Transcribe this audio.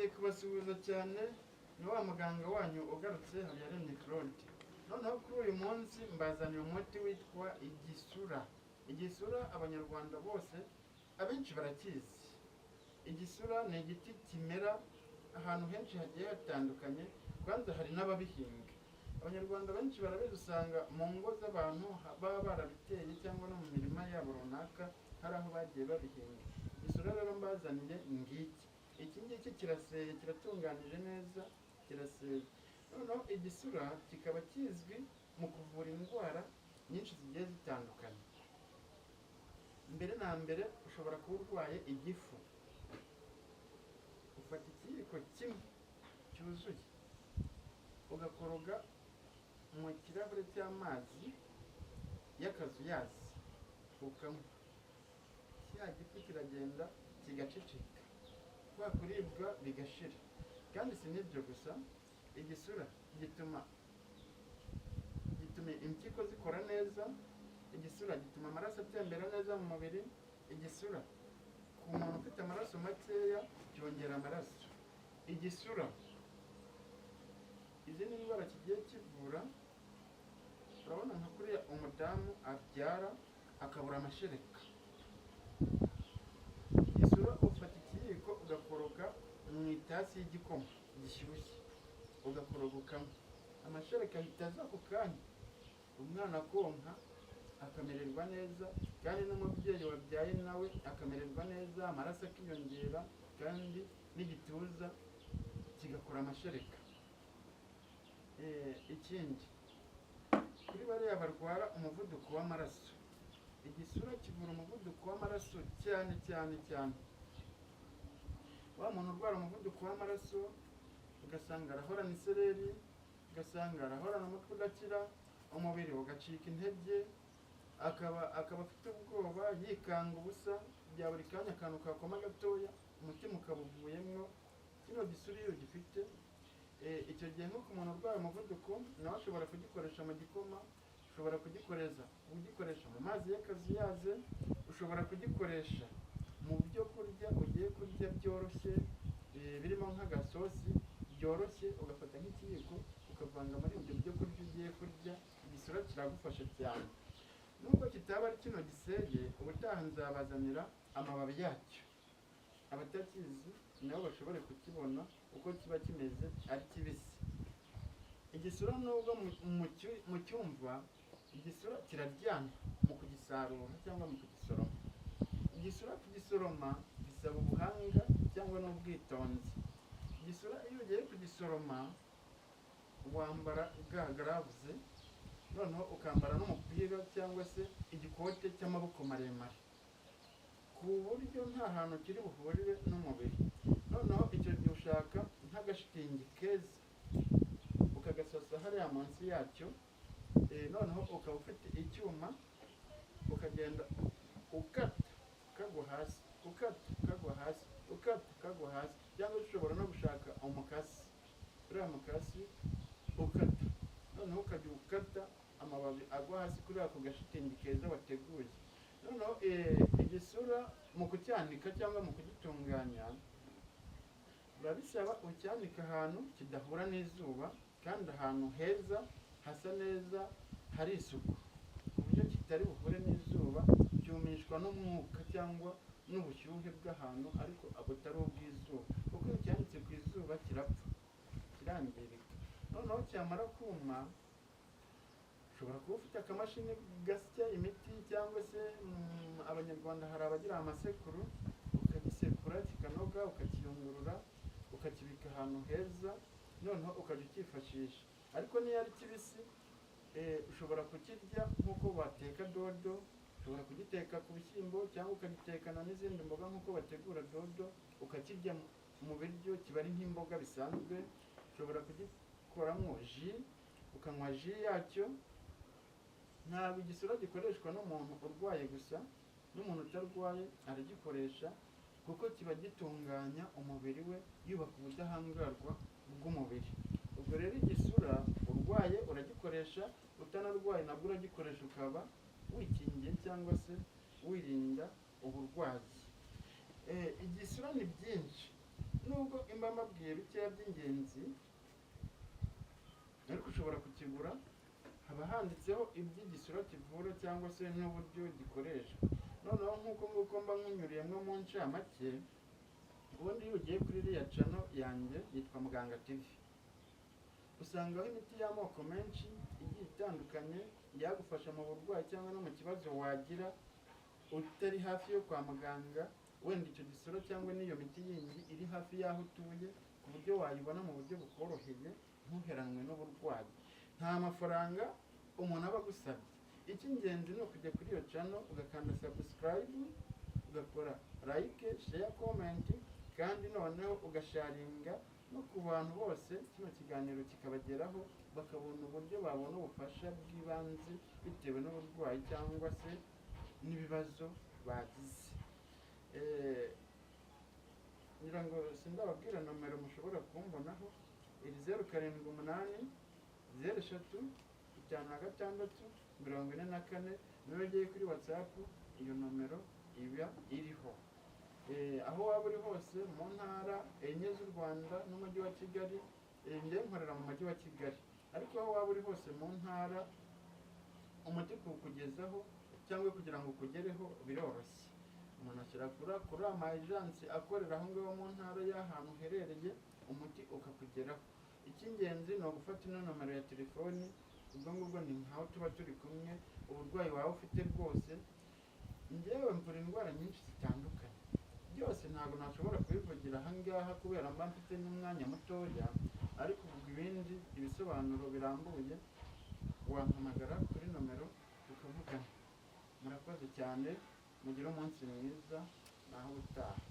nongeye kubasuhuza cyane, ni wa muganga wanyu ugarutse Habiyaremye Claude. Noneho kuri uyu munsi mbazaniye umuti witwa igisura. Igisura abanyarwanda bose abenshi barakizi. Igisura ni igiti kimera ahantu henshi hagiye hatandukanye, kwanza hari n'ababihinga. Abanyarwanda benshi barabizi, usanga mu ngo z'abantu baba barabiteye cyangwa no mu mirima yabo runaka hari aho bagiye babihinga. Igisura rero mbazaniye ngiki. Iki ngiki kiraseye, kiratunganije neza, kiraseye. Noneho igisura kikaba kizwi mu kuvura indwara nyinshi zigiye zitandukanye. Mbere na mbere ushobora kuba urwaye igifu, ufata ikiyiko kimwe cyuzuye ugakoroga mu kirahure cy'amazi y'akazuyazi ukanywa. Cya gifu kiragenda kigaceceka, kwa kuribwa bigashira. Kandi si n'ibyo gusa, igisura gituma impyiko zikora neza, igisura gituma amaraso atembera neza mu mubiri, igisura ku muntu ufite amaraso makeya cyongera amaraso. Igisura izindi ndwara kigiye kivura, urabona nka kuriya umudamu abyara akabura amashereka. Igisura ufata ikiyiko ugakoroga mu itasi y'igikoma gishyushye, ugakoroga ukanywa, amashereka ahita aza ku kanya, umwana akonka akamererwa neza, kandi n'umubyeyi wabyaye nawe akamererwa neza, amaraso akiyongera, kandi n'igituza kigakora amashereka. Ikindi, kuri bariya barwara umuvuduko w'amaraso, igisura kivura umuvuduko w'amaraso cyane cyane cyane. Wa muntu urwara umuvuduko w'amaraso ugasanga arahorana isereri, ugasanga arahorana umutwe udakira, umubiri ugacika intege, akaba afite ubwoba, yikanga ubusa, bya buri kanya akantu kakoma gatoya umutima ukaba uvuyemwo. Kino gisura iyo gifite icyo gihe nko ku muntu urwaye umuvuduko, nawe ashobora kugikoresha mu gikoma, ushobora kugikoresha mu mazi y'akazuyaze, ushobora kugikoresha mu byo kurya ugiye kurya byoroshye, birimo nk'agasosi byoroshye, ugafata nk'ikiyiko ukavanga muri ibyo byo kurya ugiye kurya. Igisura kiragufasha cyane. Nubwo kitaba ari kino giseye, ubutaha nzabazanira amababi yacyo, abatakizi nabo bashobore kukibona uko kiba kimeze ari kibisi. Igisura nubwo mu cyumva, igisura kiraryana mu kugisarura cyangwa mu kugisoroma. Igisura kugisoroma bisaba ubuhanga cyangwa n'ubwitonzi. Igisura iyo ugiye kugisoroma wambara ga gloves, noneho ukambara n'umupira cyangwa se igikote cy'amaboko maremare, ku buryo nta hantu kiri buhurire n'umubiri. Noneho icyo gihe ushaka nk'agashitingi keza ukagasasa hariya munsi yacyo, noneho ukaba ufite icyuma ukagenda ukata kagwa hasi, ukata kagwa hasi, ukata kagwa hasi, cyangwa ushobora no gushaka umukasi, uriya mukasi ukata, noneho ukajya ukata amababi agwa hasi kuri ako gashitingi keza wateguye. Noneho igisura mu kucyanika cyangwa mu kugitunganya, urabisaba ucyanika ahantu kidahura n'izuba, kandi ahantu heza hasa neza hari isuku, ku buryo kitari buhure n'izuba. Cyumishwa n'umwuka cyangwa n'ubushyuhe bw'ahantu, ariko butari ubw'izuba, kuko iyo cyanitse ku izuba kirapfa, kirangirika. Noneho cyamara kuma, ushobora kuba ufite akamashini gasya imiti, cyangwa se abanyarwanda hari abagira amasekuru, ukagisekura kikanoga, ukakiyungurura, ukakibika ahantu heza, noneho ukajya ukifashisha. Ariko niyo ari kibisi, ushobora kukirya nk'uko bateka dodo, ushobora kugiteka ku bishyimbo cyangwa ukagitekana n'izindi mboga nk'uko bategura dodo, ukakirya mu biryo, kiba ari nk'imboga bisanzwe. Ushobora kugikoramo ji, ukanywa ji yacyo. Ntabwo igisura gikoreshwa n'umuntu urwaye gusa, n'umuntu utarwaye aragikoresha, kuko kiba gitunganya umubiri we, yubaka ubudahangarwa bw'umubiri. Ubwo rero igisura urwaye uragikoresha, utanarwaye nabwo uragikoresha, ukaba wikingiye cyangwa se wirinda uburwayi. Igisura ni byinshi, nubwo imba mbabwiye bikeya by'ingenzi, ariko ushobora kukigura, haba handitseho iby'igisura kivura cyangwa se n'uburyo gikoreshwa. Noneho nk'uko nguko mba nkunyuriyemo mu ncamake, ubundi iyo ugiye kuri iriya cano yanjye yitwa Muganga TV, usangaho imiti y'amoko menshi igiye itandukanye yagufasha mu burwayi cyangwa no mu kibazo wagira utari hafi yo kwa muganga, wenda icyo gisura cyangwa n'iyo miti yindi iri hafi y'aho utuye, ku buryo wayibona mu buryo bukoroheye ntuheranwe n'uburwayi. Nta mafaranga umuntu aba agusabye. Icy'ingenzi ni ukujya kuri iyo cano ugakanda subscribe, ugakora like, share, comment, kandi noneho ugasharinga no ku bantu bose kino kiganiro kikabageraho, bakabona uburyo babona ubufasha bw'ibanze bitewe n'uburwayi cyangwa se n'ibibazo bagize. Ngira ngo sindababwira nomero mushobora kumbonaho, iri 07 03 56 44. Niyo ugiye kuri WhatsApp, iyo nomero iba iriho. Aho waba uri hose mu ntara enye z'u Rwanda n'umujyi wa Kigali, njye nkorera mu mujyi wa Kigali, ariko aho waba uri hose mu ntara, umuti kuwukugezaho cyangwa kugira ngo ukugereho biroroshye. Umuntu ashyira kuri ama agency akorera aho ngaho mu ntara y'ahantu uherereye, umuti ukakugeraho. Icy'ingenzi ni ugufata ino nomero ya telefoni, ubwo ngubwo ni nkaho tuba turi kumwe. Uburwayi waba ufite bwose, njyewe mvura indwara nyinshi zitandukanye, byose ntabwo nashobora kubivugira aha ngaha kubera mba mfite n'umwanya mutoya, ariko ubwo ibindi ibisobanuro birambuye wampamagara kuri nomero tukavugana. Murakoze cyane, mugire umunsi mwiza, naho utaha.